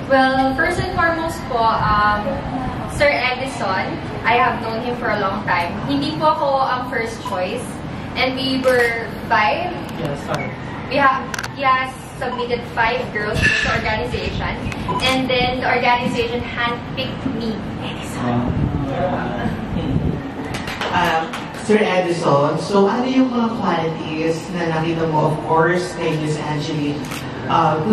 Well, first and foremost po, Sir Edison, I have known him for a long time. Hindi po ako ang first choice. And we were 5. Yes, sorry. He has submitted 5 girls to the organization. And then the organization handpicked me, Edison. Sir Edison, so ano yung mga qualities na nakita mo, of course, kay Miss Angeline, to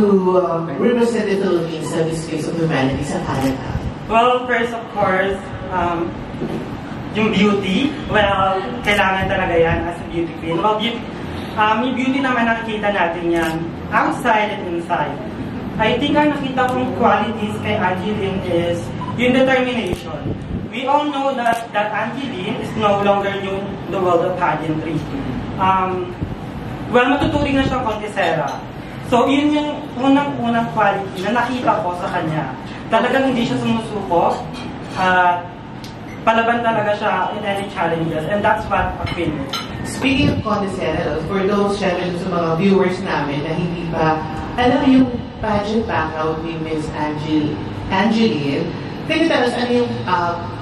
represent the Philippines sa Miss Face of Humanity sa Canada? Well, first of course, yung beauty. Well, kailangan talaga yan as a beauty queen. Well, yung beauty naman nakikita natin yan outside and inside. I think ang nakita kong qualities kay Angeline is yung determination. We all know that Angeline is no longer new in the world of pageantry. Well, matuturing na siyang contesera. So, yun yung unang quality na nakita ko sa kanya. Talagang hindi siya sumusuko at palaban talaga siya in any challenges. And that's what a queen is. Speaking of contesera, for those syempre sa mga viewers namin na hindi pa alam yung pageant background ni Miss Angeline, can you tell us ano yung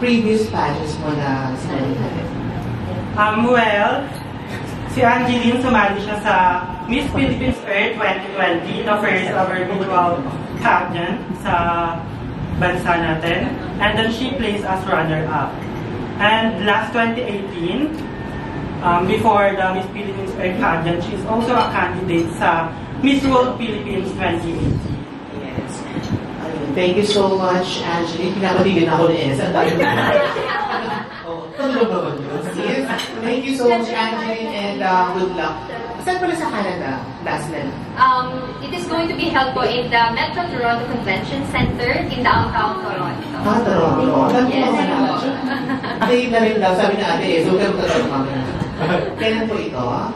previous pageants mo na sinali natin? Well, si Angeline sumali siya sa Miss Philippines Earth 2020, the first ever visual pageant sa bansa natin. And then she placed as runner-up. And last 2018, before the Miss Philippines Earth pageant, she's also a candidate sa Miss World Philippines 2018. Yes. Thank you so much, Angeline. Pinapatigil na ako ni Esa. Thank you so much, Angeline, and good luck. Saan pala sa Canada, Dasnel? It is going to be held po in the Metro Toronto Convention Center in downtown Toronto. Toronto. Yes. Date na rin daw, sabi na ate, so kaya magkakaroon. Kailan po ito?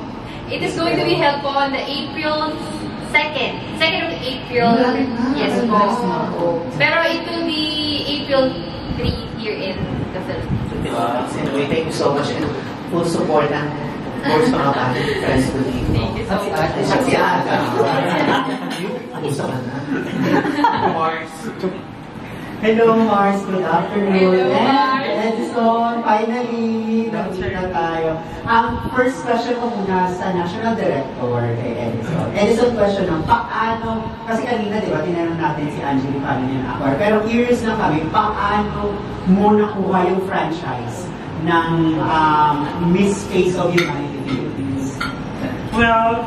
It is going to be held po on the April 2nd of April. Yes po. Pero it will be April 3 here in the Philippines. Anyway, thank you so much and full support ng course mga pageant friends ko dito. At si Aga. Gusto ka na. Mars. Hello Mars, good afternoon. Hello, Mars. Edison, finally, nandito na tayo. First question ko muna sa National Director kay Edison. Edison, question lang, paano, kasi kanina diba, tinanong natin si Angeline paano niya na-acquire, pero curious lang kami, paano mo nakuha yung franchise ng Miss Face of Humanity Philippines? Well,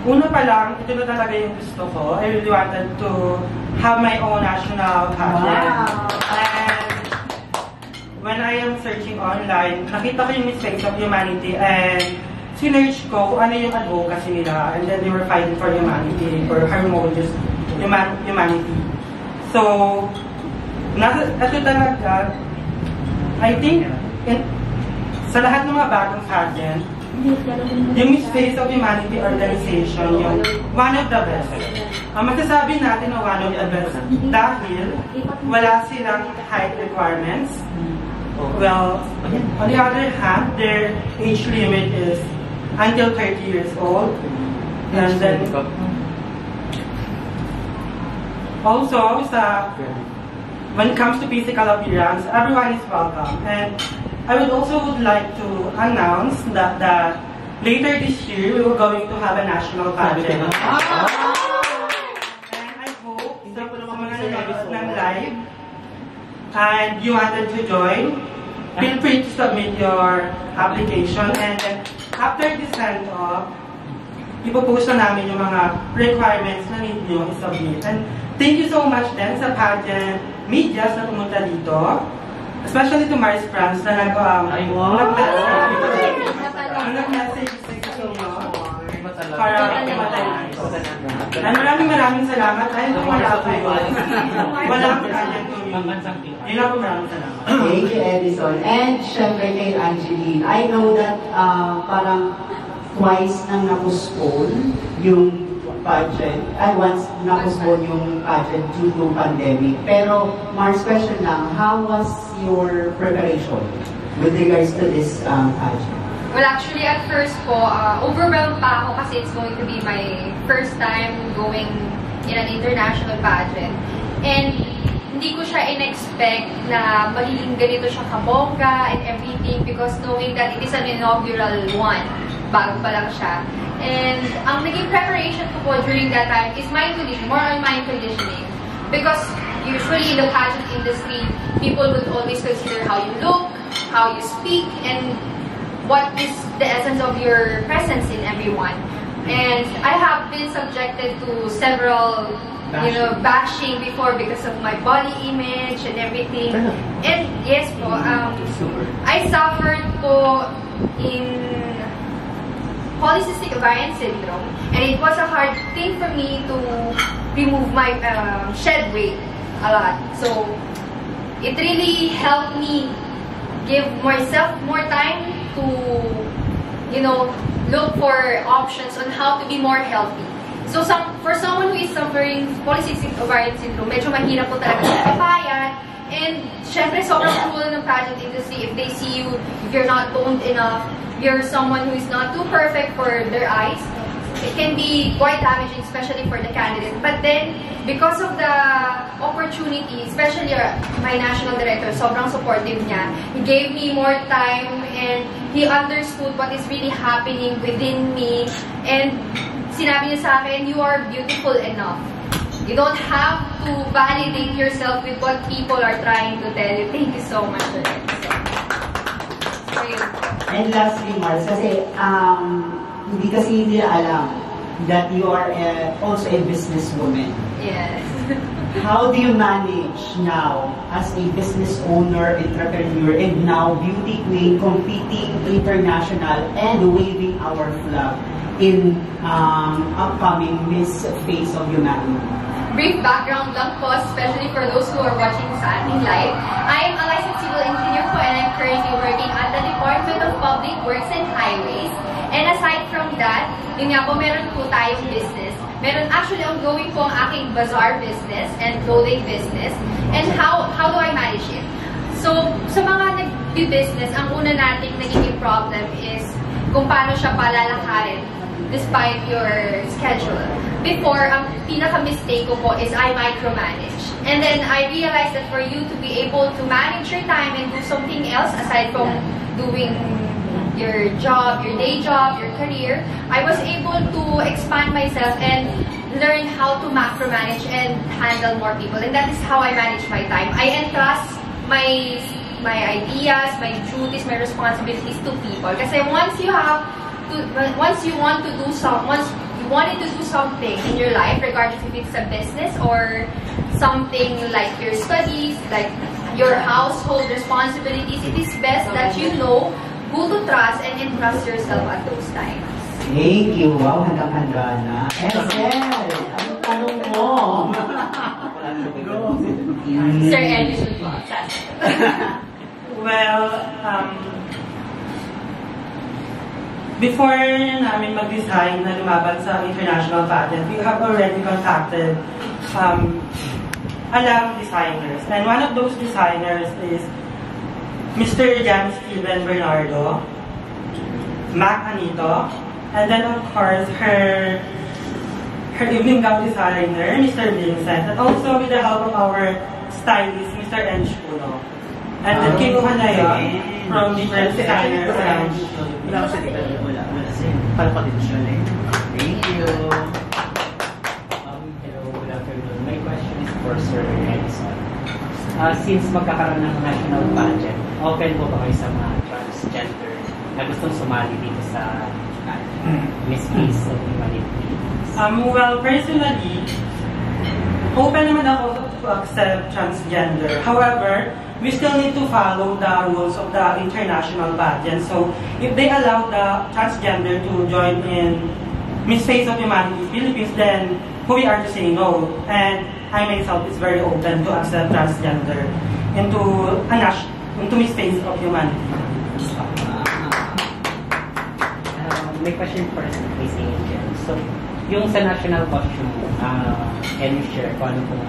una pa lang, ito na talaga yung gusto ko. I really wanted to have my own national pageant. Wow. And when I am searching online, nakita ko yung Miss Face of Humanity and sinerch ko kung ano yung advocacy nila. And then they were fighting for humanity, for harmonious humanity. So, ito talaga, I think, sa lahat ng mga bagong pageant, yung Miss Face of Humanity organization, yung one of the best. Masasabi natin na one of the best dahil wala silang height requirements. Well, on the other hand, their age limit is until 30 years old. And then, also, when it comes to physical appearance, everyone is welcome. And I would like to announce that later this year, we are going to have a national pageant. And I hope sa mga nanonood ng live and you wanted to join, feel free to submit your application. And then after this send-off, ipopost na namin yung mga requirements na need nyo i-submit. And thank you so much din sa pageant medias na pumunta dito. Especially to Mars France na nag-message sa inyo para pumatay na ito. And maraming salamat dahil wala kayo. Walang kanya to yun. Yun ako maraming salamat. Thank you, Edison. And syempre kay Angeline, I know that parang twice nang na-postpone yung pageant, once na-postpone yung pageant due to pandemic. Pero, Mars, question lang, how was your preparation with regards to this pageant? Well, actually, at first po, overwhelmed pa ako kasi it's going to be my first time going in an international pageant. And hindi ko siya in-expect na magiging ganito siya kabongga and everything because knowing that it is an inaugural one, bago pa lang siya. And ang naging preparation ko po during that time is mind conditioning, more on mind conditioning. Because usually in the pageant industry, people would always consider how you look, how you speak, and what is the essence of your presence in everyone. And I have been subjected to several bashing before because of my body image and everything. And yes po, I suffered po in polycystic ovarian syndrome, and it was a hard thing for me to remove my shed weight a lot. So it really helped me give myself more time to, look for options on how to be more healthy. So for someone who is suffering polycystic ovarian syndrome, medyo mahirap po talaga sa kapayan. And syempre, sobrang cruel ng pageant industry if they see you, if you're not toned enough, you're someone who is not too perfect for their eyes. It can be quite damaging, especially for the candidate. But then, because of the opportunity, especially my national director, sobrang supportive niya. He gave me more time and he understood what is really happening within me. And sinabi niya sa akin, you are beautiful enough. You don't have to validate yourself with what people are trying to tell you. Thank you so much for that. So yun. And lastly, Mars, kasi hindi kasi nila alam that you are also a businesswoman. Yes. How do you manage now as a business owner, entrepreneur, and now beauty queen, competing international and waving our flag in upcoming Miss Face of Humanity? Brief background lang po, especially for those who are watching sa ating live. I am a licensed civil engineer po and I'm currently working at the Department of Public Works and Highways. And aside from that, yun nga po, meron po tayong business. Meron actually ongoing po ang aking bazaar business and clothing business. And how do I manage it? So, sa mga nag-business, ang una nating nagiging problem is kung paano siya palalakarin despite your schedule. Before, ang pinaka-mistake ko po is I micromanage. And then I realized that for you to be able to manage your time and do something else aside from doing your job, your day job, your career, I was able to expand myself and learn how to macromanage and handle more people. And that is how I manage my time. I entrust my ideas, my duties, my responsibilities to people. Kasi once you wanted to do something in your life, regardless if it's a business or something like your studies, like your household responsibilities, it is best that you know who to trust and entrust yourself at those times. Thank you. Wow, handang-handa na. Esel, anong tanong mo? Sir Edison po. Well, before namin mag-design na lumaban sa international pageant, we have already contacted a lot of designers. And one of those designers is Mr. Jan Steven Bernardo, Mac Anito, and then of course her evening gown designer, Mr. Vincent, and also with the help of our stylist, Mr. Engr. And then kinuha na yun from different designers around. Wala ko sa dito. Wala siya. Palapatid siya na Thank you. Hello, good afternoon. My question is for Sir Edison. Since magkakaroon ng national pageant, open po ba kayo sa mga transgender na gustong sumali dito sa Miss Face of Humanity? Well, personally, open naman ako to accept transgender. However, we still need to follow the rules of the international pageant. So, if they allow the transgender to join in Miss Face of Humanity Philippines, then who we are to say no? And I myself is very open to accept transgender into Miss Face of Humanity. My question first is Angel. So, yung sa national costume, can you share kung ano pong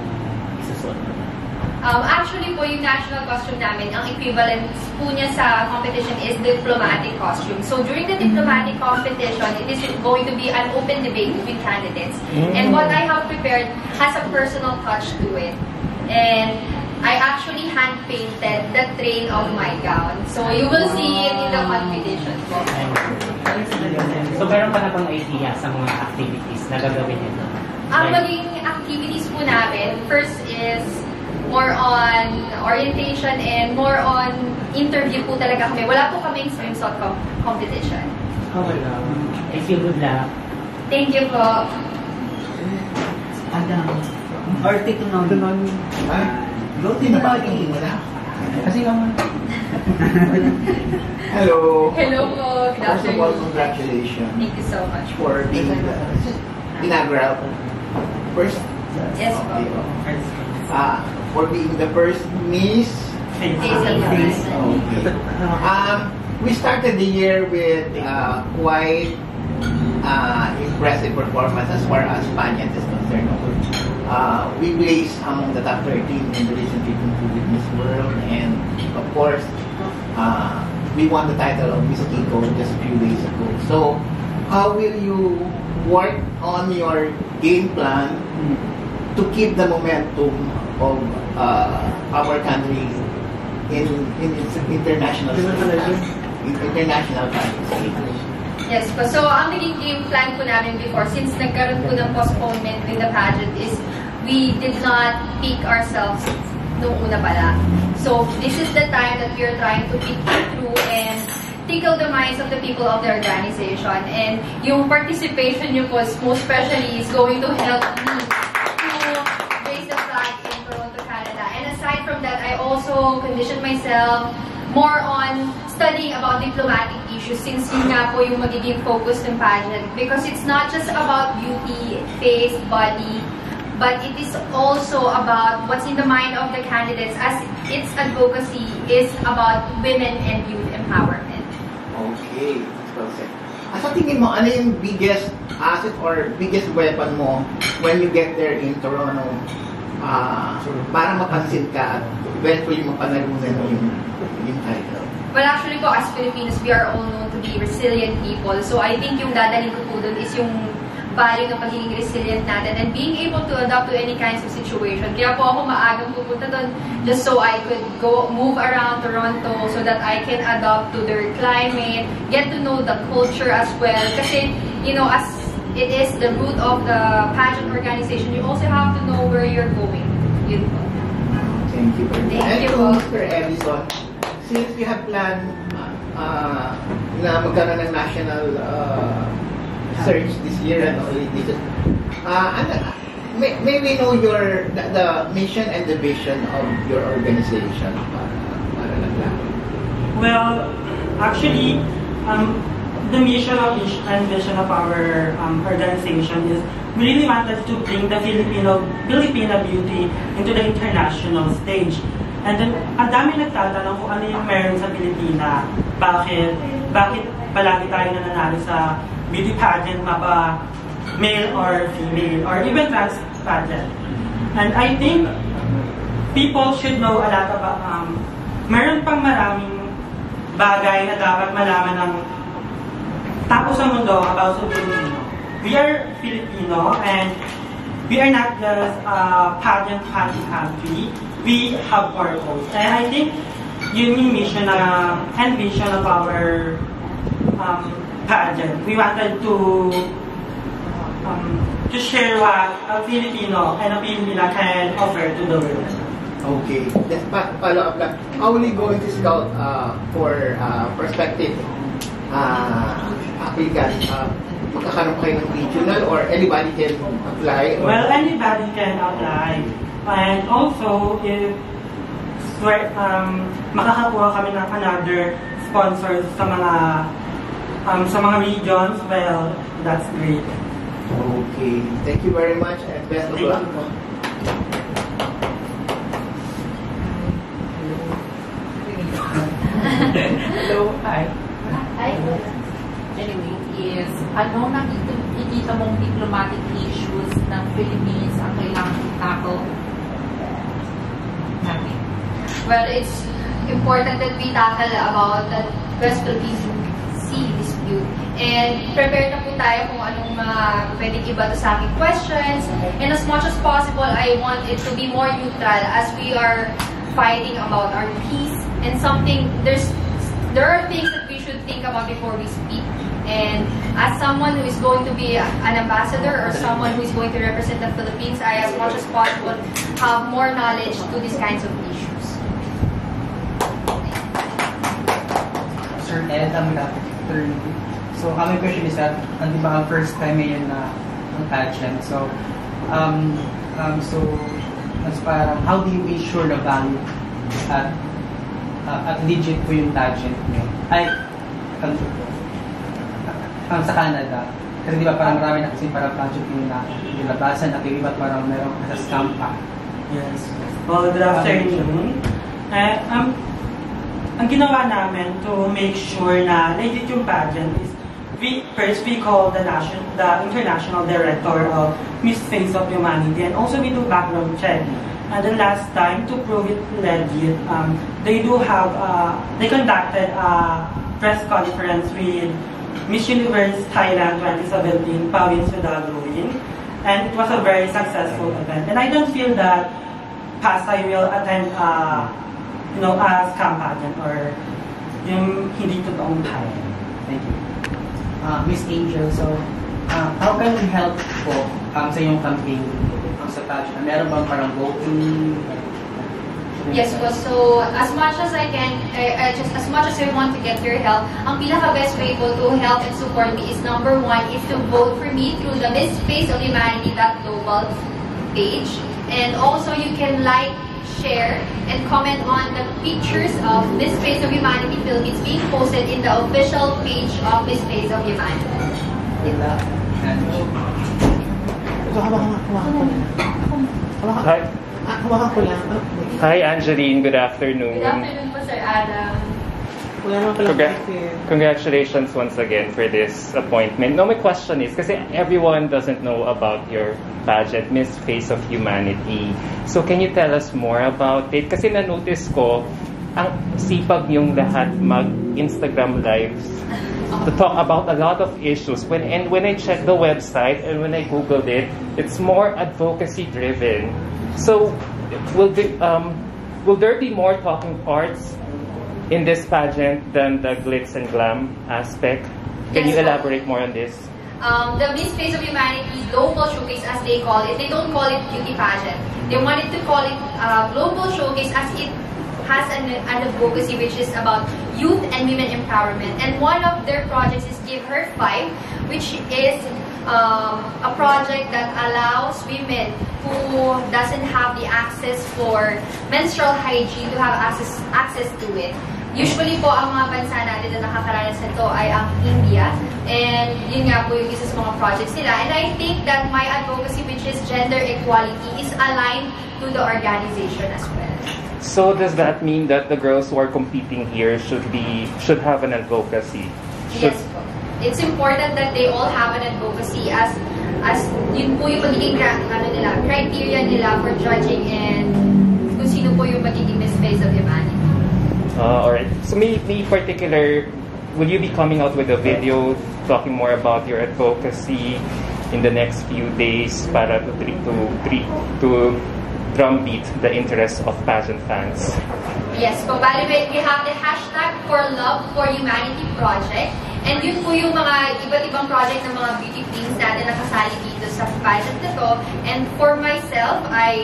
isusuot mo? Actually po, yung national costume namin, ang equivalent po niya sa competition is diplomatic costume. So during the diplomatic competition, it is going to be an open debate between candidates. And what I have prepared has a personal touch to it. And I actually hand-painted the train of my gown. So you will see it in the competition po. So meron ka na bang idea sa mga activities na gagawin nito? Ang maging activities po namin, first is more on orientation and more on interview po talaga kami. Wala po kaming swimsuit competition. Wala. Thank you, good luck. Thank you po. Adam. Or Tito Nono. Go, tinapagin mo na. Kasi naman. Hello. Hello po. Good First of all, afternoon. congratulations Thank you so much. for being the inaugural first. Yes po. For being the first Miss. Face. Okay. We started the year with quite impressive performance as far as pageant is concerned. We placed among the top 13 in the recently concluded Miss World, and of course, we won the title of Miss Kiko just a few days ago. So, how will you work on your game plan to keep the momentum of our country in its international stage? Yes po. So, ang naging game plan po namin before, since nagkaroon po ng postponement with the pageant, is we did not pick ourselves nung una pala. So, this is the time that we are trying to pick through and tickle the minds of the people of the organization. And yung participation nyo po, most especially, is going to help me to raise the flag in Toronto, Canada. And aside from that, I also conditioned myself more on studying about diplomatic issues, since yun nga po yung magiging focus ng pageant. Because it's not just about beauty, face, body, but it is also about what's in the mind of the candidates, as its advocacy is about women and youth empowerment. Okay, that's well said. Sa tingin mo, ano yung biggest asset or biggest weapon mo when you get there in Toronto para mapansin ka at eventually mapanalunan mo yung title? Well, actually po, as Filipinos, we are all known to be resilient people. So I think yung dadalhin ko po dun is yung value ng pagiging resilient natin and being able to adapt to any kinds of situation. Kaya po ako maagang pupunta dun just so I could move around Toronto so that I can adapt to their climate, get to know the culture as well. Kasi, you know, as it is the root of the pageant organization, you also have to know where you're going. Yun po. Thank you. Thank you And po. Mr. Edison, since you have planned na magkaroon ng national search this year and all this, may we know the mission and the vision of your organization para lang? Well, actually, the mission and vision of our organization is we really wanted to bring the Filipina beauty into the international stage. And then, ang dami nagtatanong kung ano yung meron sa Pilipina. Bakit palagi tayo nananalo sa beauty pageant, mapa male or female, or even trans pageant. And I think people should know a lot about, meron pang maraming bagay na dapat malaman ng tao sa mundo about sa Filipino. We are Filipino, and we are not just a pageant country. We have purpose. And I think yun yung mission and vision of our pageant. We wanted to share what a Filipino and a Filipina can offer to the world. Okay. Just follow up lang. How will you go into scout for prospective applicants? Magkakaroon kayo ng regional or anybody can apply? Well, anybody can apply. And also, if makakakuha kami ng another sponsors sa mga regions, well, that's great. Okay. Thank you very much and best of luck. Hello, hi. Hi. Anyway, is ano nakikita mong diplomatic issues ng Philippines ang kailangan i-tackle? well, it's important that we tackle about the West Philippine Sea dispute. And prepared na po tayo kung anong pwedeng iba to sa aking questions. And as much as possible, I want it to be more neutral as we are fighting about our peace. And there are things that we should think about before we speak. And as someone who is going to be an ambassador or someone who is going to represent the Philippines, I, as much as possible, have more knowledge to these kinds of issues. Sir Ed, I'm so, my question is that, di ba ang first time ngayon na ang pageant? So, mas parang, how do you be sure the value at legit po yung pageant niyo? Sa Canada. Kasi di ba parang marami na kasi parang pageant yung nilabasan at yung iba parang meron sa scam pa. Yes. Well, good afternoon. Ang ginawa namin to make sure na legit yung pageant is we call the international director of Miss Face of Humanity, and also we do background check. And the last time, to prove it legit, they conducted a press conference with Miss Universe Thailand 2017, Pawin Sudagruin, and it was a very successful event. And I don't feel that Pasay will attend a scam pageant or yung hindi totoong Thai. Thank you. Miss Angel, so how can we help po sa iyong campaign sa pageant? Meron bang parang voting? Yes po. So, as much as I can, as much as I want to get your help, ang pinaka-best way po to help and support me is number one is to vote for me through the Miss Face of Humanity.global page. And also, you can like, share, and comment on the pictures of Miss Face of Humanity Philippines being posted in the official page of Miss Face of Humanity. Hi, Angeline. Good afternoon. Good afternoon po, Sir Adam. Congratulations once again for this appointment. No, my question is, kasi everyone doesn't know about your pageant, Miss Face of Humanity. So, can you tell us more about it? Kasi na-notice ko, ang sipag niyong lahat mag-Instagram lives to talk about a lot of issues. When I check the website and when I Googled it, it's more advocacy-driven. So, will there be more talking parts in this pageant than the glitz and glam aspect? Can you elaborate more on this? The Miss Face of Humanity Global Showcase, as they call it, they don't call it beauty pageant. They wanted to call it Global Showcase as it has an advocacy which is about youth and women empowerment. And one of their projects is Give Her 5, which is a project that allows women who doesn't have the access for menstrual hygiene to have access to it. Usually po, ang mga bansa natin na nakakaranas nito ay ang India. And yun nga po yung isa sa mga projects nila. And I think that my advocacy, which is gender equality, is aligned to the organization as well. So does that mean that the girls who are competing here should have an advocacy? Yes po. It's important that they all have an advocacy as yun po yung magiging criteria nila for judging and kung sino po yung magiging Miss Face of Humanity. Alright. So may particular, will you be coming out with a video talking more about your advocacy in the next few days para to drumbeat the interest of pageant fans? Yes po. By the way, we have the hashtag for Love for Humanity project. And yun po yung mga iba't ibang project ng mga beauty queens natin na kasali dito sa pageant na to. And for myself, I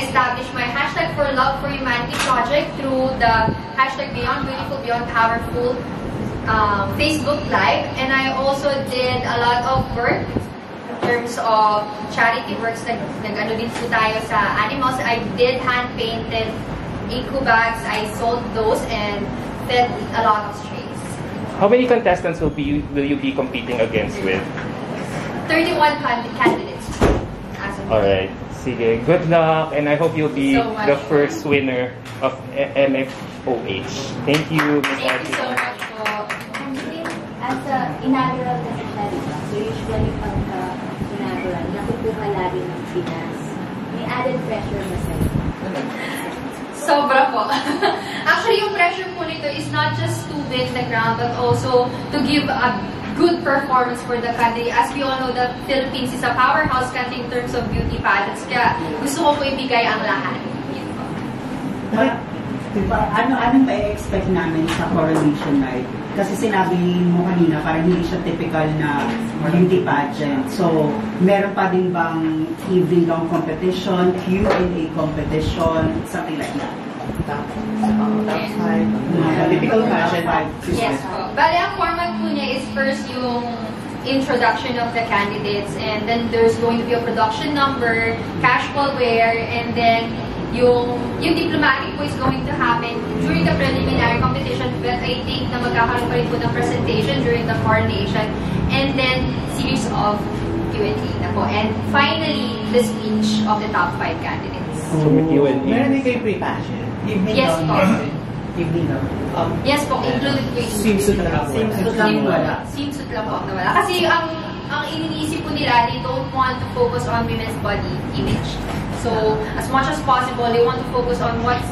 established my hashtag for Love for Humanity project through the hashtag Beyond Beautiful, Beyond Powerful Facebook Live. And I also did a lot of work in terms of charity works. Nag-ano din po tayo sa animals. I did hand-painted eco bags. I sold those and fed a lot of strays. How many contestants will you be competing against with? 31 candidates. Alright. Sige. Good luck, and I hope you'll be the first winner of MFOH. Thank you, Ms. Thank you so much po. As a inaugural na siya, diba? So usually pagka-inaugural, nakukuha lagi ng finance. May added pressure ba sa'yo? Sobra po. Actually, yung pressure po nito is not just to win the crown, but also to give a good performance for the country. As we all know, the Philippines is a powerhouse country in terms of beauty pageants. Kaya gusto ko po ibigay ang lahat. Diba, anong pa-expect namin sa coronation night? Kasi sinabi mo kanina, parang hindi siya typical na beauty pageant. So, meron pa din bang evening gown competition, Q&A competition, something like that? Typical pageant. Yes po. Bale, ang format po niya is first yung introduction of the candidates, and then there's going to be a production number, casual wear, and then yung diplomatic po is going to happen during the preliminary competition, but I think na magkakaroon pa rin po ng presentation during the coronation, and then series of Q&A na po. And finally, the speech of the top 5 candidates. So, with you and Meron din kayo pre-pageant? Yes po. Evening gown. Yes po, included po yung Swimsuit lang. Swimsuit lang wala. Swimsuit lang po na wala. Kasi ang iniisip po nila, they don't want to focus on women's body image. So, as much as possible, they want to focus on what's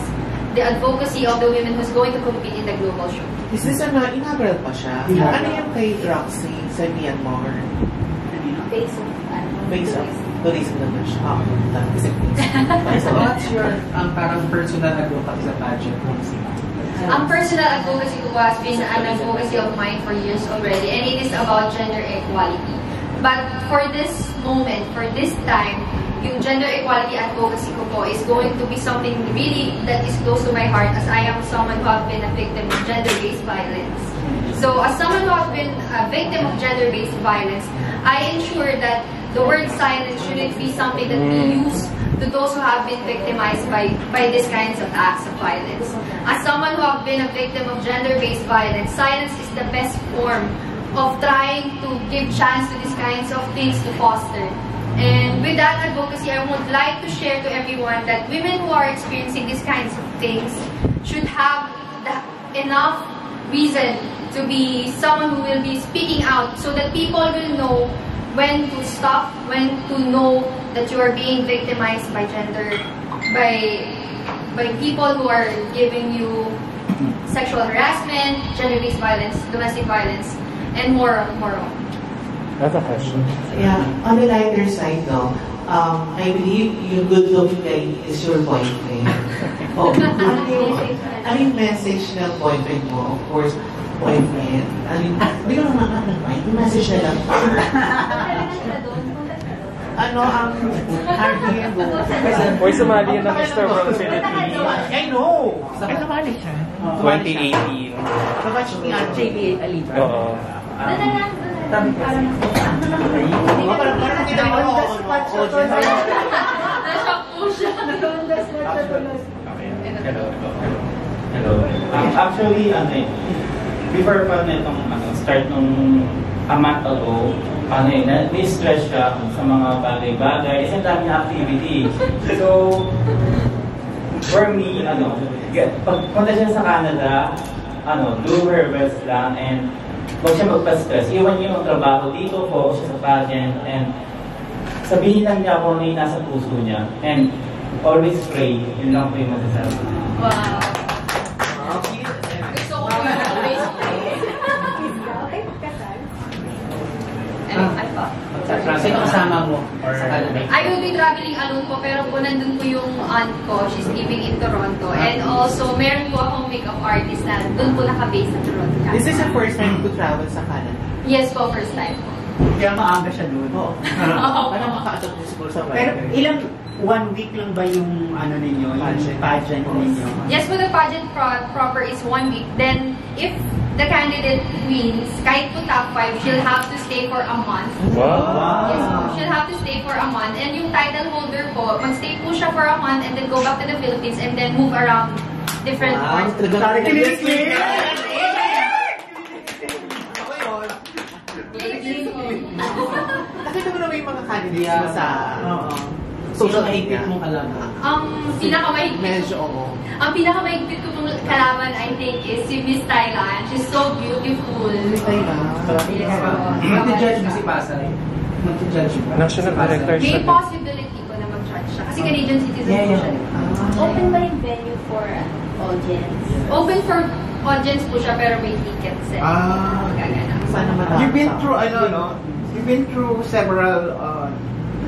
the advocacy of the women who's going to compete in the global show. Is this inaugural pa siya? Ano yung kay Roxy sa Myanmar? Face of, Face of tourism naman siya. So what's your parang personal advocacy sa pageant? Ang personal advocacy ko has been an advocacy of mine for years already, and it is about gender equality. But for this moment, for this time, yung gender equality advocacy ko po is going to be something really that is close to my heart, as I am someone who have been a victim of gender-based violence. So as someone who has been a victim of gender-based violence, I ensure that the word silence shouldn't be something that we use to those who have been victimized by these kinds of acts of violence. As someone who have been a victim of gender-based violence, silence is the best form of trying to give chance to these kinds of things to foster. And with that advocacy, I would like to share to everyone that women who are experiencing these kinds of things should have enough reason to be someone who will be speaking out, so that people will know when to stop, when to know that you are being victimized by people who are giving you sexual harassment, gender-based violence, domestic violence, and more. I have a question. Yeah, on the lighter side though, I believe yung good-looking guy is your boyfriend. Ano yung message ng boyfriend mo? Of course, boyfriend. Hindi ko naman yung message na lang. Uy, sumali yun ng Mr. World Philippines. I know! Ay, sumali siya. 2018. Sumali siya. JB Aliba. Oo. Parang kita mo ako. Na-shock po siya. Hello. Actually, before pa nitong start nung a month ago, na-stress siya sa mga bagay-bagay. Isang dami na activity. So, for me, pagpunta siya sa Canada, do her best lang, and huwag siya magpa-stress. Iwan niyo yung trabaho dito, focus siya sa pageant, and sabihin lang niya kung ano yung nasa puso niya. And always pray. Yun lang po yung masasabi. Wow. Gusto ko yung always pray. Sino kasama mo? I will be traveling alone po, pero po nandun po yung aunt ko. She's living in Toronto. And also, meron po akong makeup artist na dun po naka-base sa Toronto. Is this your first time to travel sa Canada? Yes po, first time po. Kaya maaga siya doon. Oo. Parang maka-adopt mo siguro sa Pero ilang, 1 week lang ba yung ninyo, yung pageant ninyo? Yes po, the pageant proper is 1 week. Then, if the candidate wins, kahit po top 5, she'll have to stay for a month. Wow! Yes po, she'll have to stay for a month. And yung title holder po, mag-stay po siya for a month and then go back to the Philippines and then move around different parts. Nakita mo na ba yung mga candidates mo sa social media? Mong kalaban. Medyo oo. Ang pinakamahigpit ko pong kalaban, I think, is si Miss Thailand. She's so beautiful. Mag-judge mo si Pasay. Mag-judge mo. National Director siya. May possibility ko na mag-judge siya. Kasi Canadian citizen po siya. Open ba yung venue for audience? Open for audience po siya, pero may tickets eh. Sana matapos. You've been through, you've been through several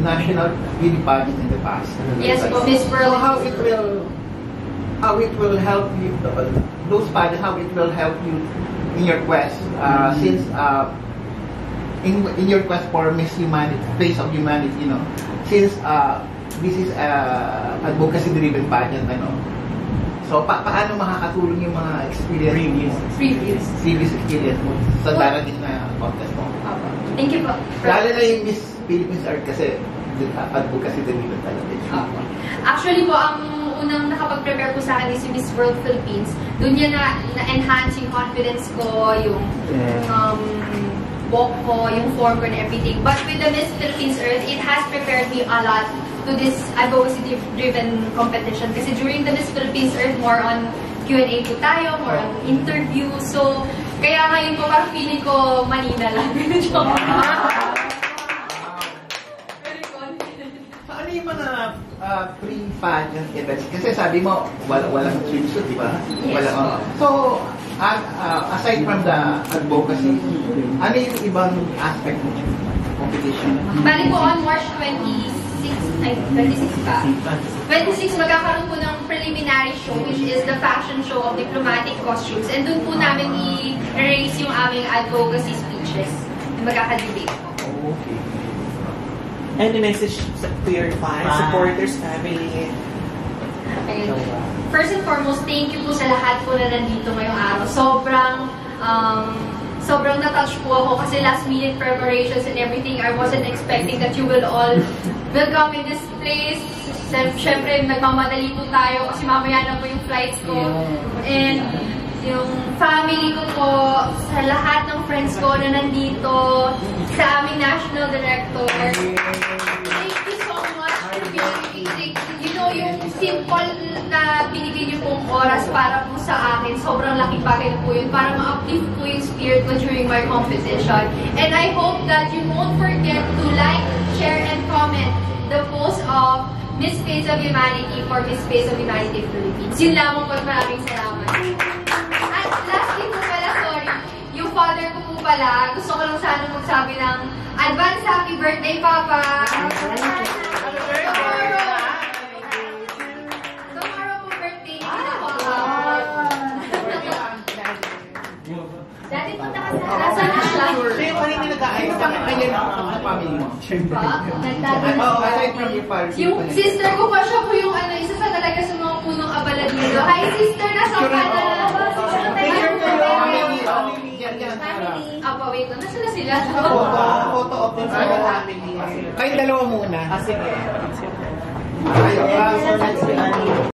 national beauty pageants in the past. Yes po, Miss Pearl. So how it will help you, those pageants, how it will help you in your quest, since in your quest for Miss Humanity, Face of Humanity, since this is advocacy-driven pageant, so paano makakatulong yung mga experience previous experience mo sa darating na contest mo? Thank you po. Lalo na yung Miss Philippines Art kasi advocacy-driven talaga. Actually po, ang unang nakapag-prepare po sa akin is yung Miss World Philippines. Doon niya na-enhance yung confidence ko, yung walk ko, yung form ko, and everything. But with the Miss Philippines Earth, it has prepared me a lot to this advocacy-driven competition. Kasi during the Miss Philippines Earth, more on Q&A po tayo, more on interview. So, kaya ngayon po, parang feeling ko Manila lang. Ano yung mga pre-pageant events? Kasi sabi mo, walang swimsuit, di ba? Yes. So, aside from the advocacy, ano yung ibang aspect mo competition? Bali po on March 26 pa. 26 magkakaroon po ng preliminary show, which is the fashion show of diplomatic costumes. And doon po namin i-raise yung aming advocacy speeches. Magkaka-debate po. Okay. Any message to your fans, supporters, family? Okay. First and foremost, thank you po sa lahat po na nandito ngayong araw. Sobrang na-touch po ako kasi last minute preparations and everything. I wasn't expecting that you will all come in this place. Siyempre, nagmamadali po tayo kasi mamaya na po yung flights ko. And yung family ko po, sa lahat ng friends ko na nandito, sa aming national director. Thank you so much for being yung simple na binigay niyo pong oras para po sa akin, sobrang laking bagay na po yun para ma-uplift po yung spirit ko during my competition. And I hope that you won't forget to like, share, and comment the post of Miss Face of Humanity for Miss Face of Humanity Philippines. Yun lamang po, maraming salamat. At lastly po pala, sorry, yung father ko po pala, gusto ko lang sana magsabi ng advance happy birthday, Papa! Dati punta ka sa national. Sa'yo pa rin nag-aayos sa family mo? Aside from your parents. Yung sister ko pa siya po yung isa sa talaga sa mga punong abala dito. Hi sister, nasa ka na? Apa, wait lang. Nasa na sila? Photo of them sa family. Kayong dalawa muna. Sige. Ayaw.